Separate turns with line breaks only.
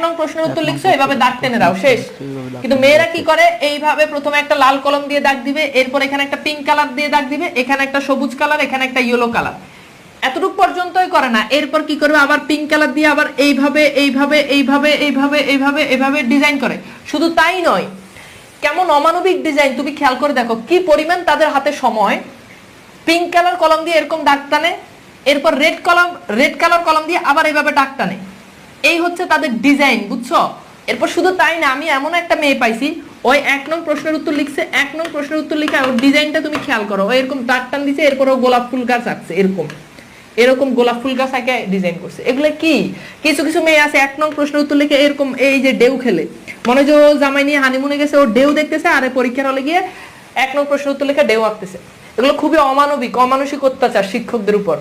নং প্রশ্নের উত্তর লিখছো, এইভাবে দাগ টেনে দাও, শেষ। কিন্তু মেয়েরা কি করে, এইভাবে প্রথমে একটা লাল কলম দিয়ে দাগ দিবে, এরপর এখানে একটা পিঙ্ক কালার দিয়ে দাগ দিবে, এখানে একটা সবুজ কালার, এখানে একটা ইয়েলো কালার, এতটুকু পর্যন্তই করে না। এরপর কি করবে, আবার পিঙ্ক কালার দিয়ে আবার এইভাবে এইভাবে এইভাবে এইভাবে এইভাবে এইভাবে ডিজাইন করে। শুধু তাই নয়, কেমন অমানবিক ডিজাইন তুমি খেয়াল করে দেখো, কি পরিমাণ তাদের হাতে সময়। পিঙ্ক কালার কলম দিয়ে এরকম দাগ টানে, এরপর রেড কালার কলম দিয়ে আবার এইভাবে দাগ টানে। এই হচ্ছে তাদের ডিজাইন, বুঝছো? এরপর শুধু তাই না, আমি এমন একটা মেয়ে পাইছি, ওই 1 নং প্রশ্নের উত্তর লিখছে, 1 নং প্রশ্নের উত্তর লিখে ওর ডিজাইনটা তুমি খেয়াল করো, ও এরকম দাগ টান দিছে, এরপর ও গোলাপ ফুল গাছ আঁকছে, এরকম গোলাপ ফুল গাছ আঁকে ডিজাইন করছে। এগুলো কি, কিছু কিছু মেয়ে আছে 1 নং প্রশ্নের উত্তর লিখে এরকম, এই যে ডেউ খেলে, মনে হয় ও জামাই নিয়ে হানিমুনে গেছে, ও ডেউ দেখতেছে, আর পরীক্ষার হলে গিয়ে 1 নং প্রশ্নের উত্তর লিখে ডেউ আঁকতেছে। এগুলো খুবই অমানবিক, অমানসিক অত্যাচার শিক্ষকদের উপর।